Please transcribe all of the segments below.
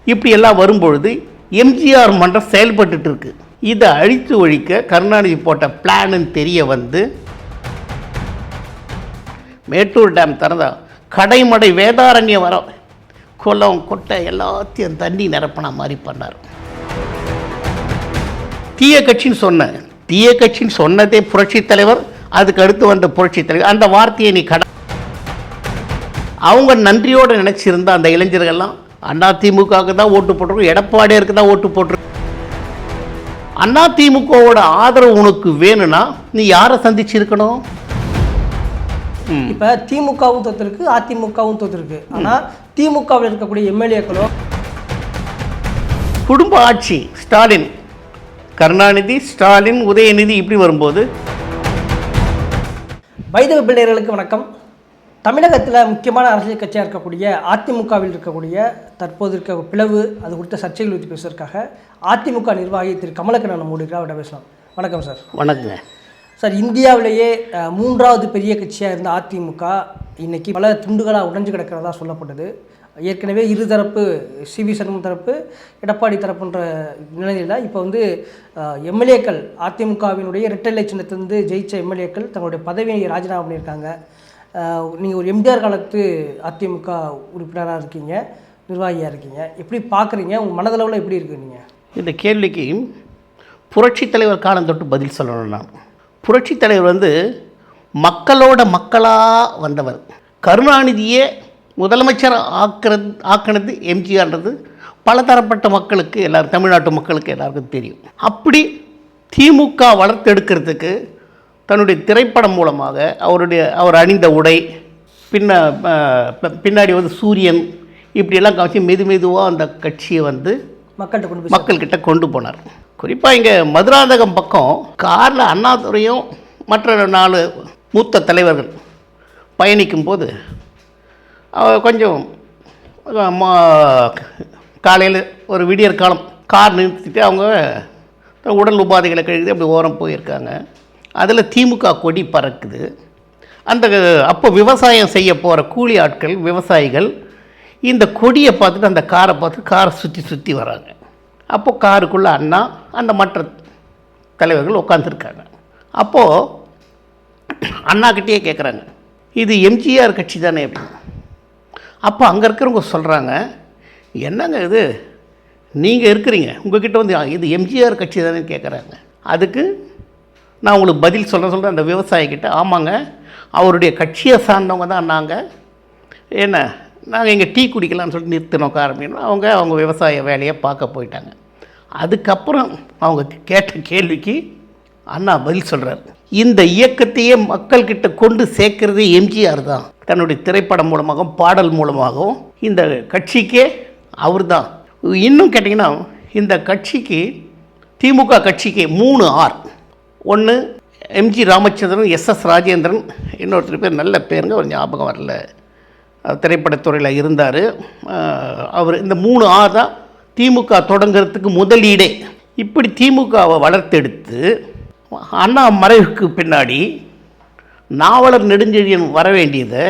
இப்படி எல்லாம் வரும்பொழுது எம்ஜிஆர் மன்றம் செயல்பட்டு இருக்கு. இதை அழித்து ஒழிக்க கருணாநிதி போட்ட பிளான்னு தெரிய வந்து மேட்டூர் டேம் திறந்தா கடைமடை வேதாரண்யம் வர குளம் கொட்டை எல்லாத்தையும் தண்ணி நிரப்பின மாதிரி பண்ணார். தீய கட்சின்னு சொன்னதே புரட்சி தலைவர், அதுக்கு அடுத்து வந்த புரட்சி தலைவர். அந்த வார்த்தையை நீ அவங்க நன்றியோடு நினைச்சிருந்தா அந்த இளைஞர்கள்லாம் அதிமுகவுக்கு தான் ஓட்டு போட்டிருக்கோம், எடப்பாடியாருக்கு தான் ஓட்டு போட்டிருக்கோம். அதிமுகவோட ஆதரவு உனக்கு வேணும்னா நீ யாரை சந்திச்சிருக்கணும்? இப்போ திமுகவும் தோத்துருக்கு, அதிமுகவும் தோத்துருக்கு. ஆனால் திமுகவில் இருக்கக்கூடிய எம்எல்ஏக்களோ குடும்ப ஆட்சி ஸ்டாலின், கருணாநிதி, ஸ்டாலின், உதயநிதி இப்படி வரும்போது. வைதவ பிள்ளைகளுக்கு வணக்கம். தமிழகத்தில் முக்கியமான அரசியல் கட்சியாக இருக்கக்கூடிய அதிமுகவில் இருக்கக்கூடிய தற்போது இருக்க பிளவு, அது குறித்த சர்ச்சைகள் வச்சு பேசுவதற்காக அதிமுக நிர்வாகி திரு கமலக்கண்ணன் நம்ம விட பேசலாம். வணக்கம் சார். வணக்கங்க சார். இந்தியாவிலேயே மூன்றாவது பெரிய கட்சியாக இருந்த அதிமுக இன்றைக்கி பல துண்டுகளாக உடைஞ்சு கிடக்கிறதா சொல்லப்பட்டது. ஏற்கனவே இருதரப்பு, சிவி சண்முகம் தரப்பு, எடப்பாடி தரப்புன்ற நிலையில் இப்போ வந்து எம்எல்ஏக்கள், அதிமுகவினுடைய இரட்டை சின்னத்திலிருந்து ஜெயித்த எம்எல்ஏக்கள் தங்களுடைய பதவியை ராஜினாமா பண்ணியிருக்காங்க. நீங்கள் ஒரு எம்ஜிஆர் காலத்து அதிமுக உறுப்பினராக இருக்கீங்க, நிர்வாகியாக இருக்கீங்க, எப்படி பார்க்குறீங்க? உங்கள் மனதளவில் எப்படி இருக்குது? நீங்கள் இந்த கேள்விக்கு புரட்சி தலைவர் காலம் தொட்டு பதில் சொல்லணும். நான் புரட்சி தலைவர் வந்து மக்களோட மக்களாக வந்தவர். கருணாநிதியே முதலமைச்சர் ஆக்கினது எம்ஜிஆர்ன்றது பலதரப்பட்ட மக்களுக்கு, எல்லாரும் தமிழ்நாட்டு மக்களுக்கு எல்லாருக்கும் தெரியும். அப்படி திமுக வளர்த்தெடுக்கிறதுக்கு தன்னுடைய திரைப்படம் மூலமாக அவர் அணிந்த உடை, பின்னாடி வந்து சூரியன், இப்படியெல்லாம் காமிச்சு மெதுவாக அந்த கட்சியை வந்து மக்கள்கிட்ட கொண்டு போனார். குறிப்பாக இங்கே மதுராந்தகம் பக்கம் காரில் அண்ணாதுரையும் மற்ற 4 மூத்த தலைவர்கள் பயணிக்கும் போது கொஞ்சம் காலையில் ஒரு விடியற் காலம் கார் நிறுத்திட்டு அவங்க உடல் உபாதைகளை கழுதி அப்படி ஓரம் போயிருக்காங்க. அதில் திமுக கொடி பறக்குது. அப்போ விவசாயம் செய்ய போகிற கூலி ஆட்கள், விவசாயிகள் இந்த கொடியை பார்த்துட்டு அந்த காரை பார்த்து காரை சுற்றி வராங்க. அப்போது காருக்குள்ளே அண்ணா, அந்த மற்ற தலைவர்கள் உட்காந்துருக்காங்க. அப்போது அண்ணாக்கிட்டேயே கேட்குறாங்க, இது எம்ஜிஆர் கட்சி தானே அப்படின்னு. அப்போ அங்கே இருக்கிறவங்க சொல்கிறாங்க, என்னங்க இது, நீங்கள் இருக்கிறீங்க, உங்கள்கிட்ட வந்து இது எம்ஜிஆர் கட்சி தானே கேட்குறாங்க. அதுக்கு நான் உங்களுக்கு பதில் சொல்கிறேன் அந்த விவசாயிக்கிட்ட, ஆமாங்க அவருடைய கட்சியை சார்ந்தவங்க தான் நாங்கள், என்ன நாங்கள் இங்கே டீ குடிக்கலாம்னு சொல்லிட்டு நிறுத்தினோம் ஆரம்பிக்கணும். அவங்க விவசாய வேலையை பார்க்க போயிட்டாங்க. அதுக்கப்புறம் அவங்க கேட்ட கேள்விக்கு அண்ணா பதில் சொல்கிறார், இந்த இயக்கத்தையே மக்கள்கிட்ட கொண்டு சேர்க்கறதே எம்ஜிஆர் தான். தன்னுடைய திரைப்படம் மூலமாகவும் பாடல் மூலமாகவும் இந்த கட்சிக்கே அவர் தான். இன்னும் கேட்டிங்கன்னா இந்த கட்சிக்கு, திமுக கட்சிக்கு 3 ஆர். ஒன்று எம்ஜி ராமச்சந்திரன், எஸ்எஸ் ராஜேந்திரன், இன்னொருத்தர் பேர் நல்ல பேருங்க, ஒரு ஞாபகம் வரல, திரைப்படத்துறையில் இருந்தார் அவர். இந்த 3 ஆர் தான் திமுக தொடங்கிறதுக்கு முதலீடே. இப்படி திமுகவை வளர்த்தெடுத்து அண்ணா மறைவுக்கு பின்னாடி நாவலர் நெடுஞ்செழியன் வர வேண்டியதை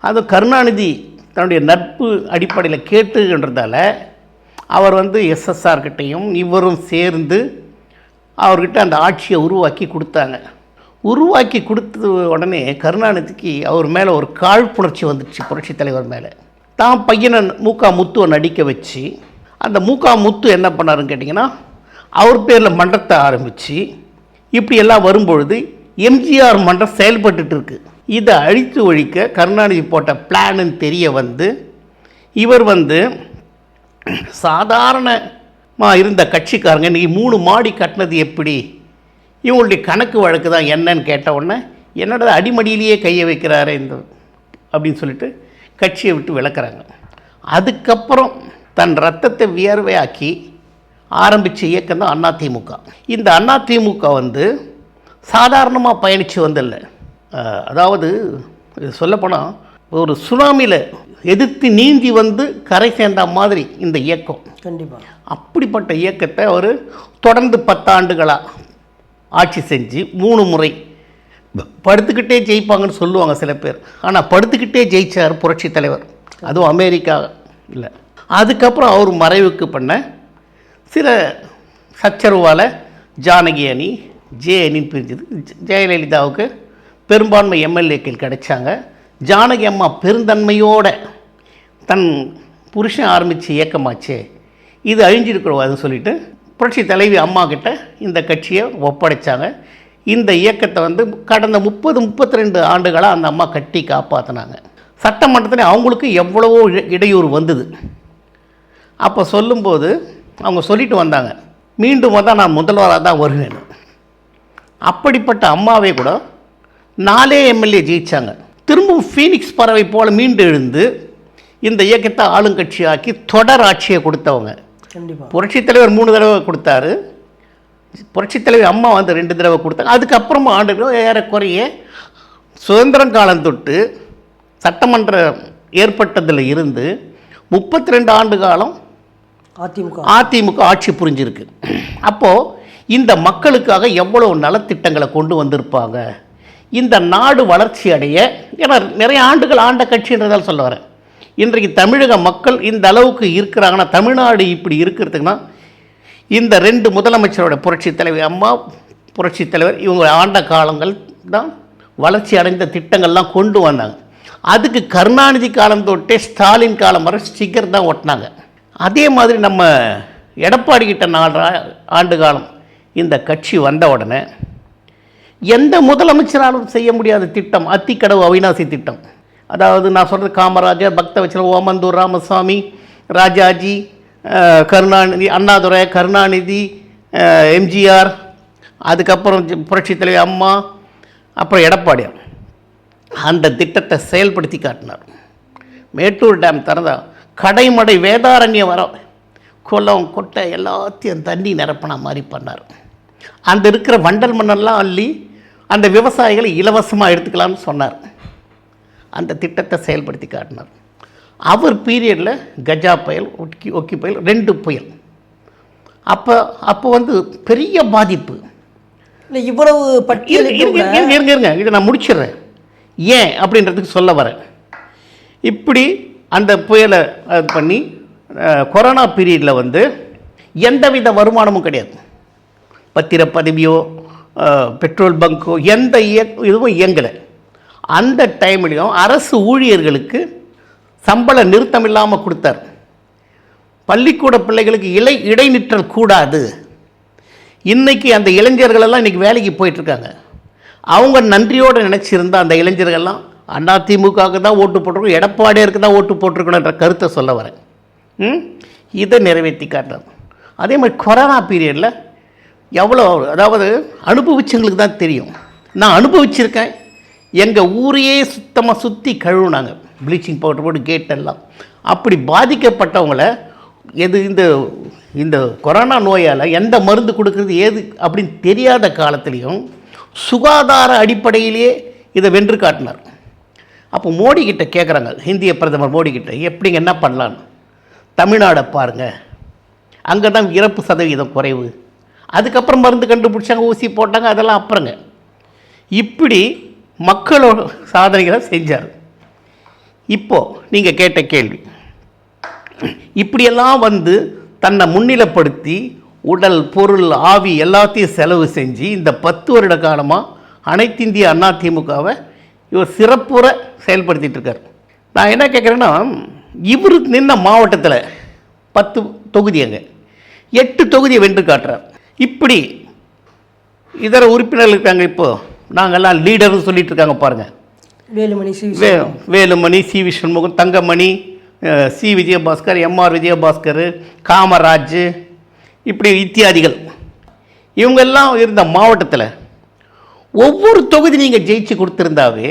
அது கருணாநிதி தன்னுடைய நட்பு அடிப்படையில் கேட்டுன்றதால அவர் வந்து எஸ்எஸ்ஆர்கிட்டையும் இவரும் சேர்ந்து அவர்கிட்ட அந்த ஆட்சியை உருவாக்கி கொடுத்தாங்க. உருவாக்கி கொடுத்த உடனே கருணாநிதிக்கு அவர் மேலே ஒரு காழ்ப்புணர்ச்சி வந்துடுச்சு. புரட்சி தலைவர் மேலே தான் பையனை மூகா முத்துவை நடிக்க வச்சு, அந்த மூகா முத்து என்ன பண்ணாருன்னு கேட்டிங்கன்னா அவர் பேரில் மன்றத்தை ஆரம்பித்து இப்படி எல்லாம் வரும்பொழுது எம்ஜிஆர் மன்றம் செயல்பட்டு இருக்கு. இதை அழித்து ஒழிக்க கருணாநிதி போட்ட பிளான்னு தெரிய வந்து இவர் வந்து சாதாரணமாக இருந்த கட்சிக்காரங்க இன்றைக்கி 3 மாடி கட்டினது எப்படி, இவங்களுடைய கணக்கு வழக்கு தான் என்னன்னு கேட்ட உடனே என்னோட அடிமடியிலேயே கையை வைக்கிறாரு இந்த அப்படின்னு சொல்லிட்டு கட்சியை விட்டு விளக்குறாங்க. அதுக்கப்புறம் தன் ரத்தத்தை வியர்வையாக்கி ஆரம்பித்த இயக்கம் தான் அதிமுக. இந்த அதிமுக வந்து சாதாரணமாக பயணித்து வந்தில்லை. அதாவது சொல்லப்போனால் ஒரு சுனாமியில் எதிர்த்து நீந்தி வந்து கரை சேர்ந்த மாதிரி இந்த இயக்கம். கண்டிப்பாக அப்படிப்பட்ட இயக்கத்தை அவர் தொடர்ந்து 10 ஆண்டுகளாக ஆட்சி செஞ்சு 3 முறை படுத்துக்கிட்டே ஜெயிப்பாங்கன்னு சொல்லுவாங்க சில பேர். ஆனால் படுத்துக்கிட்டே ஜெயித்தார் புரட்சி தலைவர், அதுவும் அமெரிக்கா இல்லை. அதுக்கப்புறம் அவர் மறைவுக்கு பண்ண சில சச்சரவால் ஜானகி அணி ஜே அணின்னு பிரிஞ்சது. ஜெயலலிதாவுக்கு பெரும்பான்மை எம்எல்ஏக்கள் கிடைச்சாங்க. ஜானகி அம்மா பெருந்தன்மையோட தன் புருஷன் ஆரம்பித்த இயக்கமாச்சே இது அழிஞ்சிருக்கிறோம் சொல்லிட்டு புரட்சி தலைவி அம்மா கிட்ட இந்த கட்சியை ஒப்படைச்சாங்க. இந்த இயக்கத்தை வந்து கடந்த 32 ஆண்டுகளாக அந்த அம்மா கட்டி காப்பாற்றினாங்க. சட்டமன்றத்தில் அவங்களுக்கு எவ்வளவோ இடையூறு வந்தது. அப்போ சொல்லும்போது அவங்க சொல்லிட்டு வந்தாங்க, மீண்டும் வந்தால் நான் முதல்வராக தான் வருவேன். அப்படிப்பட்ட அம்மாவே கூட 4 எம்எல்ஏ ஜெயித்தாங்க. திரும்பவும் ஃபீனிக்ஸ் பறவை போல் மீண்டு எழுந்து இந்த இயக்கத்தை ஆளுங்கட்சியாக்கி தொடர் ஆட்சியை கொடுத்தவங்க. கண்டிப்பாக புரட்சித் தலைவர் 3 தடவை கொடுத்தாரு, புரட்சித் தலைவர் அம்மா வந்து 2 தடவை கொடுத்தாங்க. அதுக்கப்புறமா ஆண்டுகளும் ஏறக்குறைய சுதந்திரம் காலம் தொட்டு சட்டமன்றம் ஏற்பட்டதில் இருந்து 32 ஆண்டு காலம் அதிமுக ஆட்சி புரிஞ்சிருக்கு. அப்போது இந்த மக்களுக்காக எவ்வளோ நலத்திட்டங்களை கொண்டு வந்திருப்பாங்க. இந்த நாடு வளர்ச்சி அடைய, ஏன்னா நிறைய ஆண்டுகள் ஆண்ட கட்சின்றதால் சொல்ல வரேன். இன்றைக்கு தமிழக மக்கள் இந்த அளவுக்கு இருக்கிறாங்கன்னா, தமிழ்நாடு இப்படி இருக்கிறதுக்குன்னா இந்த 2 முதலமைச்சரோட புரட்சித் தலைவர் அம்மா, புரட்சித் தலைவர் இவங்க ஆண்ட காலங்கள் தான் வளர்ச்சி அடைந்த திட்டங்கள்லாம் கொண்டு வந்தாங்க. அதுக்கு கருணாநிதி காலம் தொட்டே ஸ்டாலின் காலம் வரை ஸ்டிக்கர் தான் ஒட்டினாங்க. அதே மாதிரி நம்ம எடப்பாடி கிட்ட 4 ஆண்டு காலம் இந்த கட்சி வந்த உடனே எந்த முதலமைச்சராலும் செய்ய முடியாத திட்டம் அத்திக்கடவு அவிநாசி திட்டம். அதாவது நான் சொல்கிறது காமராஜர், பக்தவச்சலம், ஓமந்தூர் ராமசாமி, ராஜாஜி, கருணாநிதி, அண்ணாதுரை, கருணாநிதி, எம்ஜிஆர், அதுக்கப்புறம் புரட்சித் தலைவர் அம்மா, அப்புறம் எடப்பாடியார் அந்த திட்டத்தை செயல்படுத்தி காட்டினார். மேட்டூர் டேம் திறந்தா கடைமடை வேதாரண்யம் வர குளம் கொட்டை எல்லாத்தையும் தண்ணி நிரப்பின மாதிரி பண்ணார். அந்த இருக்கிற வண்டல் மண்ணெல்லாம் அள்ளி அந்த விவசாயிகளை இலவசமாக எடுத்துக்கலாம்னு சொன்னார். அந்த திட்டத்தை செயல்படுத்தி காட்டினார். அவர் பீரியடில் கஜா புயல், ஒக்கி புயல், 2 புயல். அப்போ வந்து பெரிய பாதிப்பு. இல்லை இவ்வளவு பட்டியல் இருங்க இதை நான் முடிச்சிடுறேன். ஏன் அப்படின்றதுக்கு சொல்ல வரேன். இப்படி அந்த புயலை பண்ணி கொரோனா பீரியடில் வந்து எந்தவித வருமானமும் கிடையாது. பத்திரப்பதிவியோ பெட்ரோல் பங்கோ எந்த இதுவும் இயங்கலை. அந்த டைம்லேயும் அரசு ஊழியர்களுக்கு சம்பள நிறுத்தம் இல்லாமல் கொடுத்தார். பள்ளிக்கூட பிள்ளைகளுக்கு இடைநிற்றல் கூடாது. இன்றைக்கி அந்த இளைஞர்களெல்லாம் இன்றைக்கி வேலைக்கு போயிட்டுருக்காங்க. அவங்க நன்றியோடு நினச்சிருந்தா அந்த இளைஞர்கள்லாம் அதிமுகவுக்கு தான் ஓட்டு போட்டிருக்கோம், எடப்பாடியாருக்கு தான் ஓட்டு போட்டிருக்கணுன்ற கருத்தை சொல்ல வரேன். இதை நிறைவேற்றி காட்டுறாங்க. அதே மாதிரி கொரோனா பீரியடில் எவ்வளோ, அதாவது அனுபவிச்சவங்களுக்கு தான் தெரியும். நான் அனுபவிச்சிருக்கேன். எங்கள் ஊரையே சுத்தமாக சுற்றி கழுவுனாங்க, ப்ளீச்சிங் பவுடர் போட்டு கேட்டெல்லாம். அப்படி பாதிக்கப்பட்டவங்கள இந்த கொரோனா நோயால் எந்த மருந்து கொடுக்குறது ஏது அப்படின்னு தெரியாத காலத்துலேயும் சுகாதார அடிப்படையிலேயே இதை வென்று காட்டினார். அப்போ மோடி கிட்ட கேட்குறாங்க, இந்திய பிரதமர் மோடி கிட்ட, எப்படிங்க என்ன பண்ணலான்னு. தமிழ்நாடை பாருங்கள், அங்கே தான் இறப்பு சதவீதம் குறைவு. அதுக்கப்புறம் மருந்து கண்டுபிடிச்சாங்க, ஊசி போட்டாங்க, அதெல்லாம் அப்புறங்க. இப்படி மக்களோட சாதனைகளை செஞ்சார். இப்போது நீங்கள் கேட்ட கேள்வி, இப்படியெல்லாம் வந்து தன்னை முன்னிலைப்படுத்தி உடல், பொருள், ஆவி எல்லாத்தையும் செலவு செஞ்சு இந்த 10 வருட காலமாக அனைத்திந்திய அண்ணா திமுகவை இவர் சிறப்புற செயல்படுத்திகிட்டு இருக்கார். நான் என்ன கேட்குறேன்னா, இவர் நின்ன மாவட்டத்தில் 10 தொகுதி, அங்கே 8 தொகுதியை வென்று காட்டுறார். இப்படி இதர உறுப்பினர்கள் இருக்காங்க. இப்போது நாங்கள்லாம் லீடர்னு சொல்லிட்டு இருக்காங்க பாருங்கள். Velumani, C V Shanmugam, Thangamani, C Vijayabaskar, MR Vijayabaskar, Kamaraj, இப்படி இத்தியாதிகள். இவங்கெல்லாம் இருந்த மாவட்டத்தில் ஒவ்வொரு தொகுதி நீங்கள் ஜெயிச்சு கொடுத்துருந்தாவே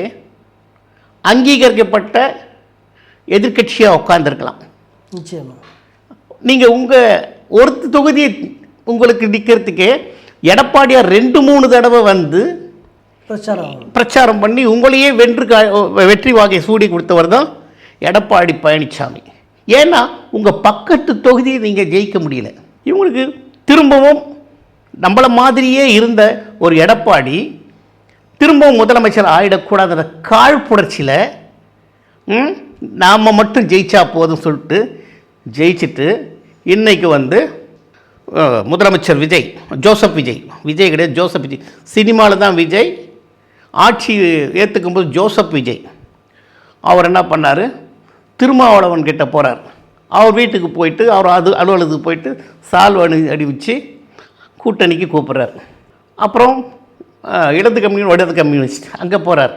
அங்கீகரிக்கப்பட்ட எதிர்கட்சியாக உட்காந்துருக்கலாம். நிச்சயமாக நீங்கள் உங்கள் ஒரு தொகுதியை உங்களுக்கு நிற்கிறதுக்கே எடப்பாடியார் 2-3 தடவை வந்து பிரச்சாரம் பண்ணி உங்களையே வெற்றி வாகை சூடி கொடுத்தவர் தான் எடப்பாடி பழனிசாமி. ஏன்னா உங்கள் பக்கத்து தொகுதியை நீங்கள் ஜெயிக்க முடியல. இவங்களுக்கு திரும்பவும் நம்மள மாதிரியே இருந்த ஒரு எடப்பாடி திரும்பவும் முதலமைச்சர் ஆகிடக்கூடாத காழ்ப்புணர்ச்சியில் நாம் மட்டும் ஜெயிச்சா போதும் சொல்லிட்டு ஜெயிச்சுட்டு இன்னைக்கு வந்து முதலமைச்சர் விஜய், ஜோசப் விஜய் கிடையாது, ஜோசப் விஜய். சினிமாவில் தான் விஜய், ஆட்சி ஏற்றுக்கும்போது ஜோசப் விஜய். அவர் என்ன பண்ணார், திருமாவளவன் கிட்ட போகிறார். அவர் வீட்டுக்கு போயிட்டு, அவர் அலுவலகத்துக்கு போயிட்டு சால்வ அடிவிச்சு கூட்டணிக்கு கூப்பிட்றார். அப்புறம் இடது கம்யூனிஸ்ட் அங்கே போகிறார்.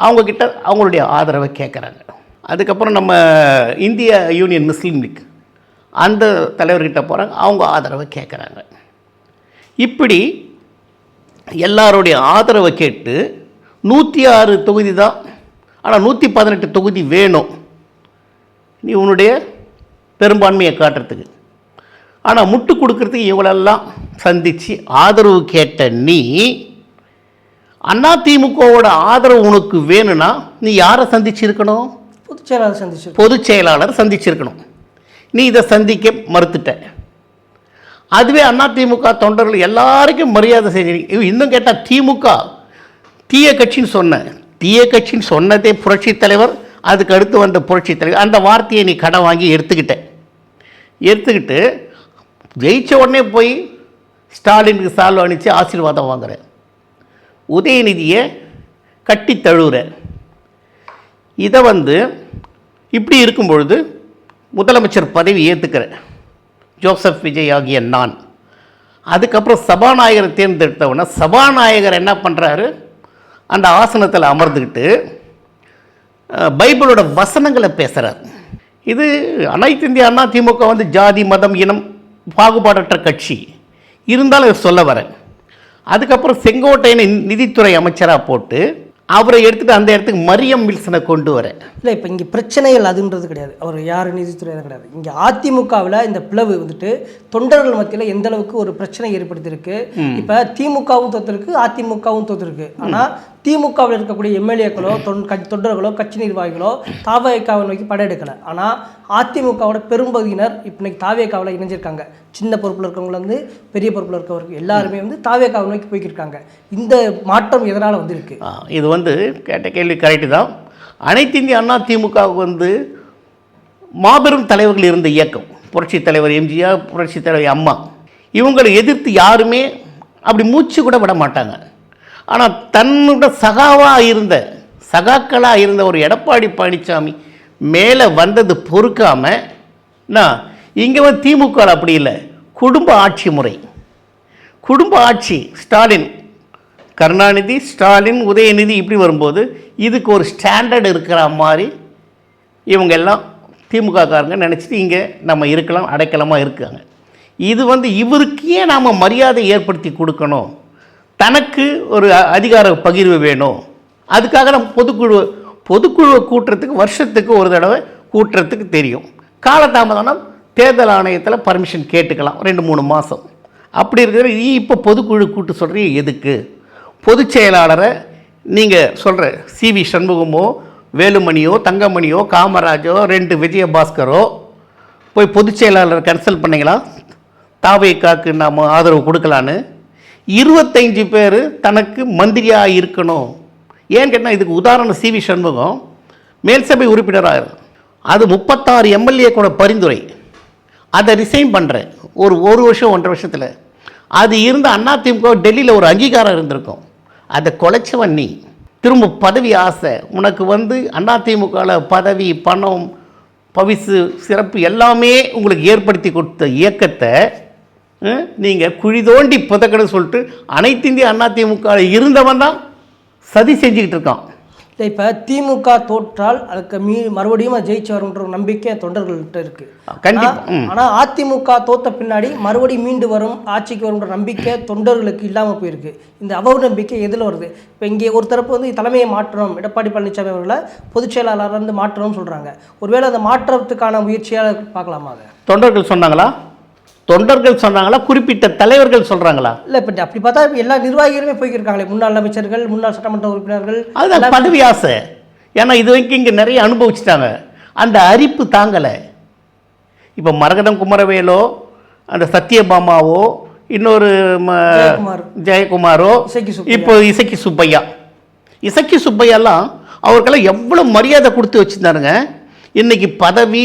அவங்கக்கிட்ட அவங்களுடைய ஆதரவை கேட்குறாங்க. அதுக்கப்புறம் நம்ம இந்திய யூனியன் முஸ்லீம் லீக் அந்த தலைவர்கிட்ட போகிறாங்க, அவங்க ஆதரவை கேட்குறாங்க. இப்படி எல்லாருடைய ஆதரவை கேட்டு 106 தொகுதி தான், ஆனால் 118 தொகுதி வேணும் நீ உன்னுடைய பெரும்பான்மையை காட்டுறதுக்கு. ஆனால் முட்டு கொடுக்கறதுக்கு இவங்களெல்லாம் சந்தித்து ஆதரவு கேட்ட நீ, அதிமுகவோட ஆதரவு உனக்கு வேணும்னா நீ யாரை சந்திச்சிருக்கணும்? பொதுச் செயலாளர் சந்திச்சிருக்கணும். நீ இதை சந்திக்க மறுத்துட்ட. அதுவே அதிமுக தொண்டர்கள் எல்லாருக்கும் மரியாதை செஞ்சு. இன்னும் கேட்டால் திமுக தீய கட்சின்னு சொன்னதே புரட்சி தலைவர், அதுக்கு அடுத்து வந்த புரட்சி தலைவர். அந்த வார்த்தையை நீ கடன் வாங்கி எடுத்துக்கிட்டு ஜெயிச்ச உடனே போய் ஸ்டாலினுக்கு சால்வ் அணிச்சு ஆசீர்வாதம் வாங்குற, உதயநிதியை கட்டி தழுவுற. இதை வந்து இப்படி இருக்கும் பொழுது முதலமைச்சர் பதவி ஏற்றுக்கிற ஜோசப் விஜய் ஆகிய நான், அதுக்கப்புறம் சபாநாயகரை தேர்ந்தெடுத்தவொடனே சபாநாயகர் என்ன பண்ணுறாரு, அந்த ஆசனத்தில் அமர்ந்துக்கிட்டு பைபிளோட வசனங்களை பேசுகிறார். இது அனைத்து இந்திய அண்ணா திமுக வந்து ஜாதி மதம் இனம் பாகுபாடற்ற கட்சி இருந்தாலும் சொல்ல வரேன். அதுக்கப்புறம் செங்கோட்டையனை நிதித்துறை அமைச்சராக போட்டு அவரை எடுத்துகிட்டு அந்த இடத்துக்கு மரியம் வில்சனை கொண்டு வர. இல்லை, இப்போ இங்கே பிரச்சனைகள் அதுன்றது கிடையாது, அவர் யார் நிதித்துறை கிடையாது. இங்கே அதிமுகவில் இந்த பிளவு வந்துட்டு தொண்டர்கள் மத்தியில் எந்த அளவுக்கு ஒரு பிரச்சனை ஏற்படுத்தியிருக்கு. இப்போ திமுகவும் தோற்றுருக்கு, அதிமுகவும் தோற்றுருக்கு. ஆனால் திமுகவில் இருக்கக்கூடிய எம்எல்ஏக்களோ தொண்டர்களோ கட்சி நிர்வாகிகளோ தாவேகாவை நோக்கி படையெடுக்கலை. ஆனால் அதிமுகவோட பெரும்பகுதியினர் இப்போ இன்னைக்கு தாவேகாவில் இணைஞ்சிருக்காங்க. சின்ன பொறுப்பில் இருக்கவங்கள பெரிய பொறுப்பில் இருக்கவருக்கு எல்லாருமே வந்து தாவேகாவை நோக்கி போய்க்கிருக்காங்க. இந்த மாற்றம் எதனால் வந்திருக்கு? இது வந்து கேட்ட கேள்வி கரெக்டு தான். அனைத்து இந்திய அண்ணா திமுகவுக்கு வந்து மாபெரும் தலைவர்கள் இருந்த இயக்கம், புரட்சி தலைவர் எம்ஜிஆர், புரட்சி தலைவர் அம்மா, இவங்களை எதிர்த்து யாருமே அப்படி மூச்சு கூட விட மாட்டாங்க. ஆனால் தன்னோட சகாக்களாக இருந்த ஒரு எடப்பாடி பழனிசாமி மேலே வந்தது பொறுக்காமல் இங்கே வந்து திமுக அப்படி இல்லை, குடும்ப ஆட்சி முறை, குடும்ப ஆட்சி. ஸ்டாலின், கருணாநிதி, ஸ்டாலின், உதயநிதி இப்படி வரும்போது இதுக்கு ஒரு ஸ்டாண்டர்ட் இருக்கிற மாதிரி இவங்க எல்லாம் திமுககாரங்க நினச்சிட்டு இங்கே நம்ம இருக்கலாம், அடைக்கலமாக இருக்காங்க. இது வந்து இவருக்கே நாம் மரியாதை ஏற்படுத்தி கொடுக்கணும், தனக்கு ஒரு அதிகார பகிர்வு வேணும். அதுக்காக நம்ம பொதுக்குழுவை கூட்டுறதுக்கு வருஷத்துக்கு ஒரு தடவை கூட்டுறதுக்கு தெரியும். காலதாமதம்னா தேர்தல் ஆணையத்தில் பர்மிஷன் கேட்டுக்கலாம் 2-3 மாதம். அப்படி இருக்கிற நீ இப்போ பொதுக்குழு கூட்டு சொல்கிறீங்க எதுக்கு? பொதுச் செயலாளரை நீங்கள் சொல்கிற CV சண்முகமோ, வேலுமணியோ, தங்கமணியோ, காமராஜோ, 2 விஜயபாஸ்கரோ போய் பொதுச் செயலாளரை கன்சல்ட் பண்ணிங்களா? தாவேகாக்கு நாம் ஆதரவு கொடுக்கலான்னு 25 பேர் தனக்கு மந்திரியாக இருக்கணும். ஏன்னு கேட்டால் இதுக்கு உதாரணம் CV சண்முகம் மேல் சபை உறுப்பினராக இருக்கும். அது 36 MLA கூட பரிந்துரை, அதை ரிசைன் பண்ணுறேன் ஒரு வருஷம் 1.5 வருஷத்தில். அது இருந்த அதிமுக டெல்லியில் ஒரு அங்கீகாரம் இருந்திருக்கும், அதை குலைச்சவன் நீ. திரும்ப பதவி ஆசை உனக்கு வந்து அதிமுகவில் பதவி, பணம், பவிசு, சிறப்பு எல்லாமே உங்களுக்கு ஏற்படுத்தி கொடுத்த இயக்கத்தை நீங்கள் குழி தோண்டி புதக்கன்னு சொல்லிட்டு அனைத்து இந்திய அதிமுக இருந்தவன் தான் சதி செஞ்சுக்கிட்டு இருக்கான். இல்லை, இப்போ திமுக தோற்றால் அதுக்கு மறுபடியும் ஜெயிச்சு வரும்ன்ற ஒரு நம்பிக்கை தொண்டர்கள்ட்ட இருக்குது. கண்டிப்பாக. ஆனால் அதிமுக தோற்ற பின்னாடி மறுபடியும் மீண்டு வரும், ஆட்சிக்கு வரும்ன்ற நம்பிக்கை தொண்டர்களுக்கு இல்லாமல் போயிருக்கு. இந்த அவநம்பிக்கை எதில் வருது? இப்போ இங்கே ஒரு தரப்பு வந்து தலைமையை மாற்றணும், எடப்பாடி பழனிசாமி அவர்களை பொதுச் செயலாளர் வந்து மாற்றணும்னு சொல்கிறாங்க. ஒருவேளை அந்த மாற்றத்துக்கான முயற்சியாக பார்க்கலாமா? அதை தொண்டர்கள் சொன்னாங்களா, குறிப்பிட்ட தலைவர்கள் சொல்கிறாங்களா? இல்லை, இப்போ அப்படி பார்த்தா எல்லா நிர்வாகிகளுமே போய்க்கிருக்காங்களே, முன்னாள் அமைச்சர்கள், முன்னாள் சட்டமன்ற உறுப்பினர்கள். அதுதான் பதவி ஆசை. ஏன்னா இது வரைக்கும் இங்கே நிறைய அனுபவிச்சுட்டாங்க, அந்த அரிப்பு தாங்கலை. இப்போ மரகதம் குமரவேலோ, அந்த சத்யபாமாவோ, இன்னொரு ஜெயக்குமாரோ, இப்போ இசக்கி சுப்பையாலாம் அவருக்கெல்லாம் எவ்வளோ மரியாதை கொடுத்து வச்சுருந்தாருங்க. இன்றைக்கி பதவி,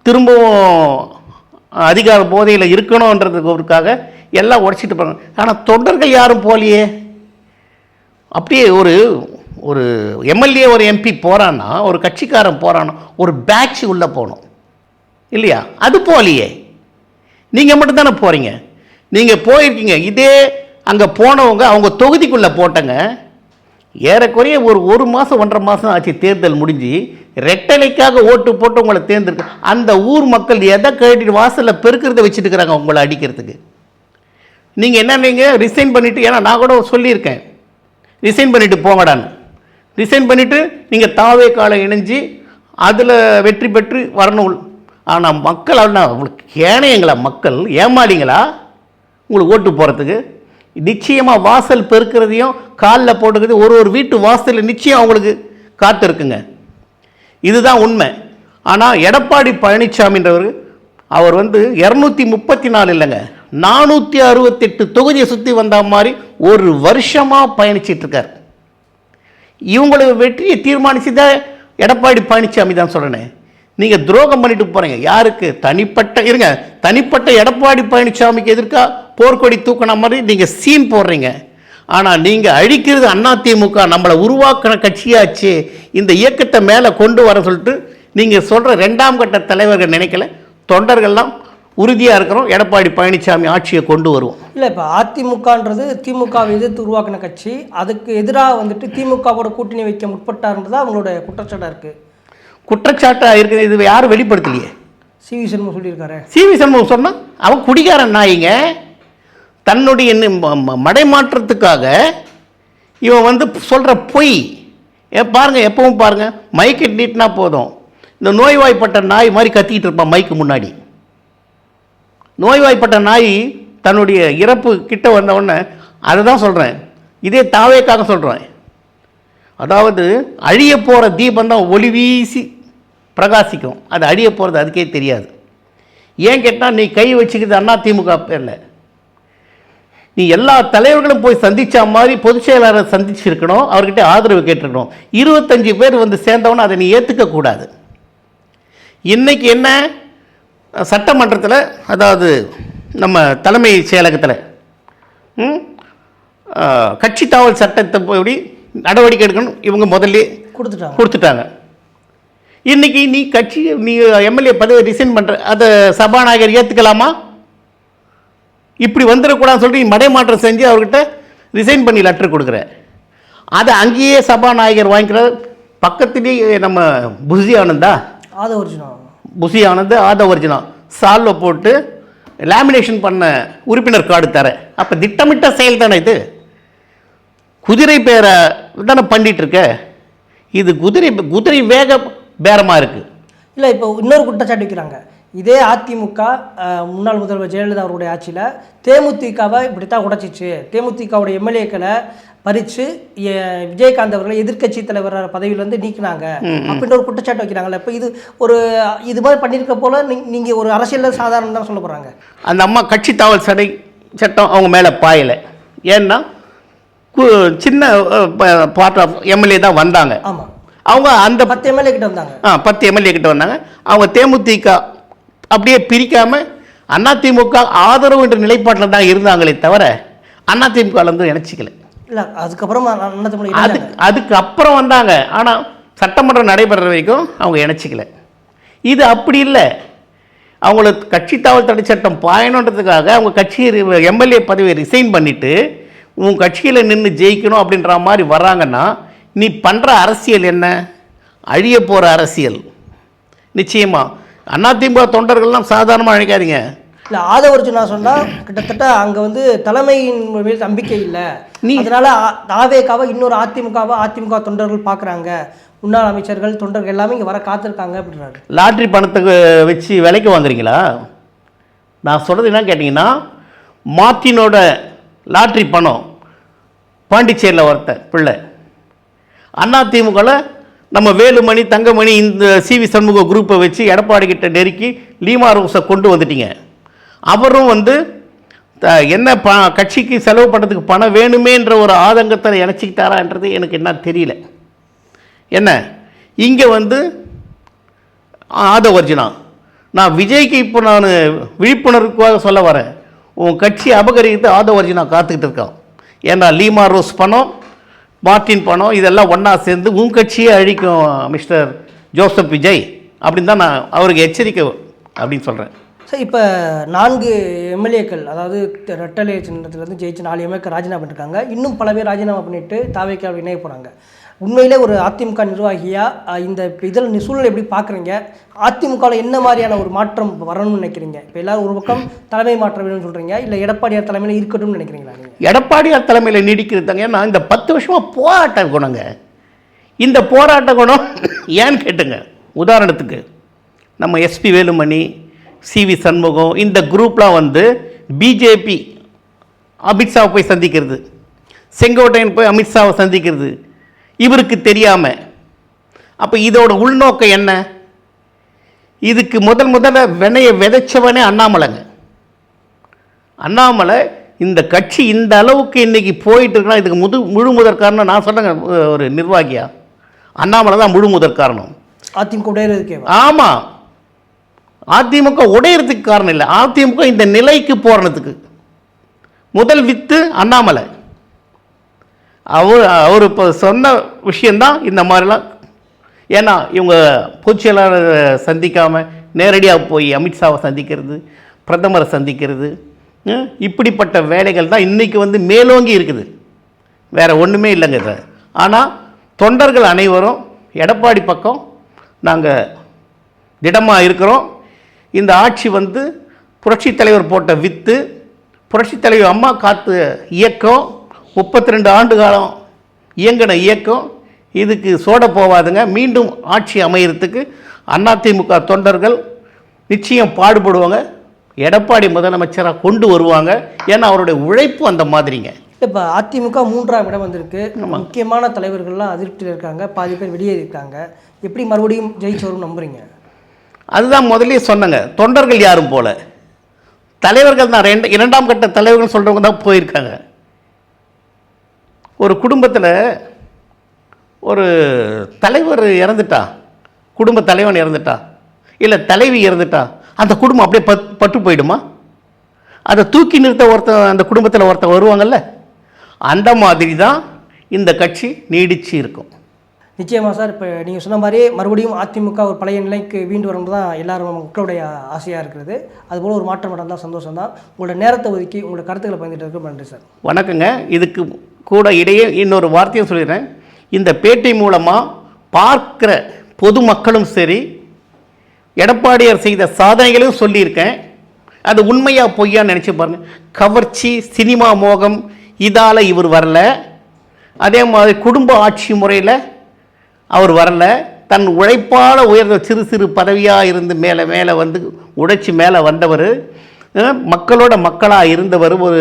திரும்பவும் அதிகார போதையில் இருக்கணுன்றதுக்காக எல்லாம் உடச்சிட்டு போகிறாங்க. ஆனால் தொண்டர்கள் யாரும் போகலையே. அப்படியே ஒரு எம்எல்ஏ ஒரு எம்பி போகிறான்னா, ஒரு கட்சிக்காரன் போகிறான்னா, ஒரு பேட்ச் உள்ளே போகணும் இல்லையா? அது போகலையே. நீங்கள் மட்டும்தானே போகிறீங்க. நீங்கள் போயிருக்கீங்க. இதே அங்கே போனவங்க அவங்க தொகுதிக்குள்ளே போட்டங்க. ஏறக்குறைய ஒரு மாதம் 1.5 மாதம் ஆச்சு தேர்தல் முடிஞ்சு. ரெட்டலைக்காக ஓட்டு போட்டு உங்களை தேர்ந்தெடுக்க அந்த ஊர் மக்கள் எதை கேட்டுட்டு வாசலில் பெருக்கிறத வச்சுட்டு இருக்கிறாங்க உங்களை அடிக்கிறதுக்கு. நீங்கள் என்ன, நீங்கள் ரிசைன் பண்ணிவிட்டு, ஏன்னா நான் கூட சொல்லியிருக்கேன், ரிசைன் பண்ணிவிட்டு போங்கடான்னு. ரிசைன் பண்ணிவிட்டு நீங்கள் தாவே காலை இணைஞ்சு அதில் வெற்றி பெற்று வரணும். ஆனால் மக்கள் அப்படின்னா உங்களுக்கு கேனையங்களா? மக்கள் ஏமாளிங்களா உங்களுக்கு ஓட்டு போகிறதுக்கு? நிச்சயமாக வாசல் பெருக்கிறதையும் காலில் போட்டுக்கிறது ஒரு வீட்டு வாசலில் நிச்சயம் அவங்களுக்கு காத்திருக்குங்க. இதுதான் உண்மை. ஆனால் எடப்பாடி பழனிசாமின்றவர் அவர் 234 இல்லைங்க, 468 தொகுதியை சுற்றி வந்த மாதிரி ஒரு வருஷமாக பயணிச்சிட்ருக்கார். இவங்களுக்கு வெற்றியை தீர்மானிச்சுதான் எடப்பாடி பழனிசாமி தான் சொல்கிறேன். நீங்கள் துரோகம் பண்ணிட்டு போகிறீங்க. யாருக்கு? தனிப்பட்ட எடப்பாடி பழனிசாமிக்கு எதிர்க்கா போர்க்கொடி தூக்கின மாதிரி நீங்கள் சீன் போடுறீங்க. ஆனால் நீங்கள் அழிக்கிறது அதிமுக, நம்மளை உருவாக்கின கட்சியாச்சு, இந்த இயக்கத்தை மேலே கொண்டு வர சொல்லிட்டு நீங்கள் சொல்கிற 2ஆம் கட்ட தலைவர்கள் நினைக்கல. தொண்டர்கள்லாம் உறுதியாக இருக்கிறோம், எடப்பாடி பழனிசாமி ஆட்சியை கொண்டு வருவோம். இல்லை, இப்போ அதிமுகன்றது திமுகவை எதிர்த்து உருவாக்கின கட்சி. அதுக்கு எதிராக திமுகவோட கூட்டணி வைக்க முற்பட்டார்ன்றது அவங்களோட குற்றச்சாட்டாக இருக்குது. குற்றச்சாட்டாக இருக்குது. இது யாரும் வெளிப்படுத்தலையே. சிவி சண்முகம் சொல்லியிருக்காரு. சிவி சண்முகம் சொன்னால் அவன் குடிகாரன் நாயிங்க. தன்னுடைய மடைமாற்றத்துக்காக இவன் சொல்கிற பொய் பாருங்கள். எப்பவும் பாருங்கள், மைக்கை நீட்டினா போதும், இந்த நோய்வாய்ப்பட்ட நாய் மாதிரி கத்திக்கிட்டு இருப்பான் மைக்கு முன்னாடி. நோய்வாய்ப்பட்ட நாய் தன்னுடைய இறப்பு கிட்ட வந்தவுடனே அதை தான் சொல்கிறேன். இதே தாவேக்காக சொல்கிறேன். அதாவது அழிய போகிற தீபம் தான் ஒளி வீசி பிரகாசிக்கும். அது அழிய போகிறது அதுக்கே தெரியாது. ஏன் கேட்டால், நீ கை வச்சுக்கிறது அதிமுக பேரில். நீ எல்லா தலைவர்களும் போய் சந்தித்த மாதிரி பொதுச் செயலாளரை சந்திச்சிருக்கணும், அவர்கிட்ட ஆதரவு கேட்டிருக்கணும். 25 பேர் சேர்ந்தவொன்னே அதை நீ ஏற்றுக்கக்கூடாது. இன்றைக்கி என்ன, சட்டமன்றத்தில், அதாவது நம்ம தலைமை செயலகத்தில் கட்சி தாவல் சட்டத்தை போய் நடவடிக்கை எடுக்கணும் இவங்க முதல்ல கொடுத்துட்டாங்க. இன்றைக்கி நீ எம்எல்ஏ பதவியை ரிசைன் பண்ணுற, அதை சபாநாயகர் ஏற்றுக்கலாமா? இப்படி வந்துடக்கூடாதுன்னு சொல்லிட்டு நீ மடைமாற்றம் செஞ்சு அவர்கிட்ட ரிசைன் பண்ணி லெட்டர் கொடுக்குற. அதை அங்கேயே சபாநாயகர் வாங்கிக்கிற. பக்கத்துலேயே நம்ம புசி ஆனந்தா, புசி ஆனந்த் ஆதவர்ஜுனா சால்வை போட்டு லேமினேஷன் பண்ண உறுப்பினர் கார்டு தர. அப்போ திட்டமிட்ட செயல் தானே இது? குதிரை பேரை தானே பண்ணிட்டு இருக்க. இது குதிரை வேக பேரமாக இருக்குது. இல்லை, இப்போ இன்னொரு குற்றச்சாட்டு வைக்கிறாங்க. இதே அதிமுக முன்னாள் முதல்வர் ஜெயலலிதா அவருடைய ஆட்சியில் தேமுதிகவை இப்படித்தான் உடைச்சிச்சு, தேமுதிகவுடைய எம்எல்ஏக்களை பறித்து விஜயகாந்த் அவர்களை எதிர்க்கட்சி தலைவர் பதவியிலேருந்து நீக்கினாங்க அப்படின்ற ஒரு குற்றச்சாட்டு வைக்கிறாங்கல்ல. இப்போ இது மாதிரி பண்ணியிருக்க போல நீங்கள் ஒரு அரசியலில் சாதாரணம் தான் சொல்ல போகிறாங்க. அந்த அம்மா கட்சி தாவல் சட்டம் அவங்க மேலே பாயலை. ஏன்னா சின்ன பார்ட் ஆஃப் எம்எல்ஏ தான் வந்தாங்க. ஆமாம், அவங்க அந்த 10 எம்எல்ஏ கிட்ட வந்தாங்க. 10 எம்எல்ஏ கிட்ட வந்தாங்க. அவங்க தேமுதிக அப்படியே பிரிக்காமல் அதிமுக ஆதரவு என்ற நிலைப்பாட்டில் தான் இருந்தாங்களே தவிர அதிமுகலேருந்து இணைச்சிக்கல. இல்லை, அதுக்கப்புறம் அதுக்கு அப்புறம் வந்தாங்க. ஆனால் சட்டமன்றம் நடைபெற வரைக்கும் அவங்க இணைச்சிக்கல. இது அப்படி இல்லை. அவங்களுக்கு கட்சி தாவல் தடை சட்டம் பாயணுன்றதுக்காக அவங்க கட்சி எம்எல்ஏ பதவியை ரிசைன் பண்ணிவிட்டு உன் கட்சியில் நின்று ஜெயிக்கணும் அப்படின்ற மாதிரி வர்றாங்கன்னா, நீ பண்ணுற அரசியல் என்ன? அழிய போகிற அரசியல். நிச்சயமாக அதிமுக தொண்டர்கள்லாம் சாதாரணமாக நினைக்காதீங்க. இல்லை, ஆதவர்ஜுனா சொன்னால் கிட்டத்தட்ட அங்கே தலைமையின் மேல் நம்பிக்கை இல்லை, அதனால தாவேக்காவை இன்னொரு அதிமுக தொண்டர்கள் பார்க்குறாங்க, முன்னாள் அமைச்சர்கள் தொண்டர்கள் எல்லாமே இங்கே வர காத்திருக்காங்க அப்படின்றாரு. லாட்ரி பணத்துக்கு வச்சு விலைக்கு வாங்குறீங்களா? நான் சொல்கிறது என்ன கேட்டிங்கன்னா, மார்ட்டினோட லாட்ரி பணம் பாண்டிச்சேரியில் ஒருத்தர் பிள்ளை, அதிமுகவில் நம்ம வேலுமணி தங்கமணி இந்த சிவி சண்முக குரூப்பை வச்சு எடப்பாடி கிட்ட நெருக்கி லீமா ரோஸை கொண்டு வந்துட்டீங்க. அவரும் என்ன கட்சிக்கு செலவு பண்ணுறதுக்கு பணம் வேணுமேன்ற ஒரு ஆதங்கத்தில் இணைச்சிக்கிட்டாரான்றது எனக்கு என்ன தெரியல. என்ன இங்கே ஆதவர்ஜுனா நான் விஜய்க்கு இப்போ நான் விழிப்புணர்வுக்காக சொல்ல வரேன். உன் கட்சி அபகரித்து ஆதவர்ஜி நான் காத்துக்கிட்டு இருக்கோம். ஏன்னா லீமா ரோஸ் பணம், மார்ட்டின் பணம் இதெல்லாம் ஒன்றா சேர்ந்து உன் கட்சியே அழிக்கும் மிஸ்டர் ஜோசப் விஜய் அப்படின்னு தான் நான் அவருக்கு எச்சரிக்கை அப்படின்னு சொல்கிறேன். சார், இப்போ 4 எம்எல்ஏக்கள், அதாவது ரெட்டலை சின்னத்திலேருந்து ஜெயிச்சு 4 எம்எல்ஏக்கள் ராஜினாமா பண்ணியிருக்காங்க. இன்னும் பல பேர் ராஜினாமா பண்ணிட்டு தாவேக்காவில் இணைய போகிறாங்க. உண்மையிலே ஒரு அதிமுக நிர்வாகியாக இந்த இதில் சூழலை எப்படி பார்க்குறீங்க? அதிமுகவில் என்ன மாதிரியான ஒரு மாற்றம் வரணும்னு நினைக்கிறீங்க? இப்போ எல்லாரும் ஒரு பக்கம் தலைமை மாற்றம் வேணும்னு சொல்கிறீங்க, இல்லை எடப்பாடியார் தலைமையில் இருக்கட்டும்னு நினைக்கிறீங்களா நீங்கள்? எடப்பாடியார் தலைமையில் நீடிக்கிறதாங்க. ஏன்னா இந்த 10 வருஷமாக போராட்ட குணங்க. இந்த போராட்ட குணம் ஏன்னு கேட்டுங்க. உதாரணத்துக்கு நம்ம எஸ்பி வேலுமணி, சிவி சண்முகம் இந்த குரூப்லாம் வந்து பிஜேபி அமித்ஷாவை போய் சந்திக்கிறது, செங்கோட்டையன் போய் அமித்ஷாவை சந்திக்கிறது இவருக்கு தெரியாமல். அப்போ இதோட உள்நோக்கம் என்ன? இதுக்கு முதல்ல வினையை விதைச்சவனே அண்ணாமலைங்க. அண்ணாமலை இந்த கட்சி இந்த அளவுக்கு இன்றைக்கி போயிட்டு இருக்குன்னா இதுக்கு முழு முதற் காரணம் நான் சொல்கிறேங்க. ஒரு நிர்வாகியா அண்ணாமலை தான் முழு முதற் காரணம். அதிமுக உடையிறதுக்கே? ஆமாம், அதிமுக உடையிறதுக்கு காரணம் இல்லை, அதிமுக இந்த நிலைக்கு போகிறதுக்கு முதல் வித்து அண்ணாமலை. அவர் இப்போ சொன்ன விஷயந்தான் இந்த மாதிரிலாம். ஏன்னா இவங்க பொதுச்செயலாளர் சந்திக்காமல் நேரடியாக போய் அமித்ஷாவை சந்திக்கிறது, பிரதமரை சந்திக்கிறது, இப்படிப்பட்ட வேலைகள் தான் இன்றைக்கி வந்து மேலோங்கி இருக்குது. வேறு ஒன்றுமே இல்லைங்க சார். ஆனால் தொண்டர்கள் அனைவரும் எடப்பாடி பக்கம் நாங்கள் திடமாக இருக்கிறோம். இந்த ஆட்சி வந்து புரட்சித் தலைவர் போட்ட வித்து, புரட்சித் தலைவர் அம்மா காத்து இயக்கம் 32 ஆண்டு காலம் இயங்கின இயக்கம். இதுக்கு சோட போவாதுங்க. மீண்டும் ஆட்சி அமையறதுக்கு அதிமுக தொண்டர்கள் நிச்சயம் பாடுபடுவாங்க. எடப்பாடி முதலமைச்சராக கொண்டு வருவாங்க. ஏன்னா அவருடைய உழைப்பு அந்த மாதிரிங்க. இப்போ அதிமுக 3ஆம் இடம் வந்திருக்கு. முக்கியமான தலைவர்கள்லாம் அதிருப்தியில் இருக்காங்க, பாதி பேர் வெளியேறி இருக்காங்க. எப்படி மறுபடியும் ஜெயிச்சு வரும் நம்புறீங்க? அதுதான் முதலே சொன்னங்க. தொண்டர்கள் யாரும் போல, தலைவர்கள் தான். இரண்டாம் கட்ட தலைவர்கள் சொல்கிறவங்க தான் போயிருக்காங்க. ஒரு குடும்பத்தில் ஒரு தலைவர் இறந்துட்டா, குடும்ப தலைவன் இறந்துட்டா, இல்லை தலைவி இறந்துட்டா, அந்த குடும்பம் அப்படியே பட்டு போயிடுமா? அதை தூக்கி நிறுத்த அந்த குடும்பத்தில் ஒருத்தர் வருவாங்கல்ல, அந்த மாதிரி தான் இந்த கட்சி நீடிச்சு இருக்கும். நிச்சயமாக சார். இப்போ நீங்கள் சொன்ன மாதிரி மறுபடியும் அதிமுக ஒரு பழைய நிலைக்கு வீண்டு வரணும் தான் எல்லாரும் மக்களுடைய ஆசையாக இருக்கிறது. அதுபோல் ஒரு மாற்றம் நடந்தால் சந்தோஷம் தான். உங்களோட நேரத்தை ஒதுக்கி உங்களோட கருத்துக்களை பகிர்ந்துட்டு இருக்க நன்றி சார். வணக்கங்க. இதுக்கு கூட இடையே இன்னொரு வார்த்தையும் சொல்லிடுறேன். இந்த பேட்டை மூலமாக பார்க்குற பொதுமக்களும் சரி, எடப்பாடியார் செய்த சாதனைகளையும் சொல்லியிருக்கேன். அது உண்மையாக பொய்யான்னு நினச்சி பாருங்கள். கவர்ச்சி, சினிமா மோகம் இதால் இவர் வரல. அதே மாதிரி குடும்ப ஆட்சி முறையில் அவர் வரல. தன் உழைப்பால் உயர்ந்த சிறு சிறு பதவியாக இருந்து மேலே மேலே வந்து உடைச்சி மேலே வந்தவர், மக்களோட மக்களாக இருந்தவர். ஒரு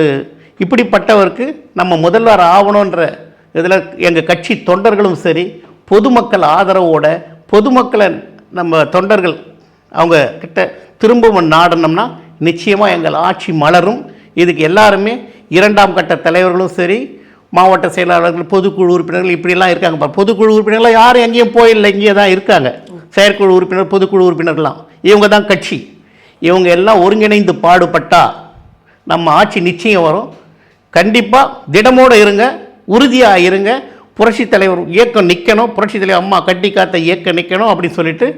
இப்படிப்பட்டவருக்கு நம்ம முதல்வர் ஆகணுன்ற இதில் எங்கள் கட்சி தொண்டர்களும் சரி, பொதுமக்கள் ஆதரவோட, பொதுமக்களை நம்ம தொண்டர்கள் அவங்க கிட்ட திரும்பவும் நாடணும்னா நிச்சயமாக எங்கள் ஆட்சி மலரும். இதுக்கு எல்லாருமே இரண்டாம் கட்ட தலைவர்களும் சரி, மாவட்ட செயலாளர்கள், பொதுக்குழு உறுப்பினர்கள் இப்படிலாம் இருக்காங்க. பொதுக்குழு உறுப்பினர்கள்லாம் யாரும் எங்கேயும் போயில்லை, இங்கே தான் இருக்காங்க. செயற்குழு உறுப்பினர், பொதுக்குழு உறுப்பினர்கள்லாம் இவங்க தான் கட்சி. இவங்க எல்லாம் ஒருங்கிணைந்து பாடுபட்டால் நம்ம ஆட்சி நிச்சயம் வரும். கண்டிப்பாக திடமோடு இருங்க, உறுதியாக இருங்க. புரட்சித் தலைவர் இயக்கம் நிற்கணும், புரட்சித் தலைவர் அம்மா கட்டி காத்த இயக்கம் நிற்கணும் அப்படின்னு சொல்லிட்டு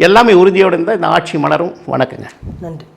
எல்லாமே உறுதியோடு இருந்தால் இந்த ஆட்சி மலரும். வணக்கங்க. நன்றி.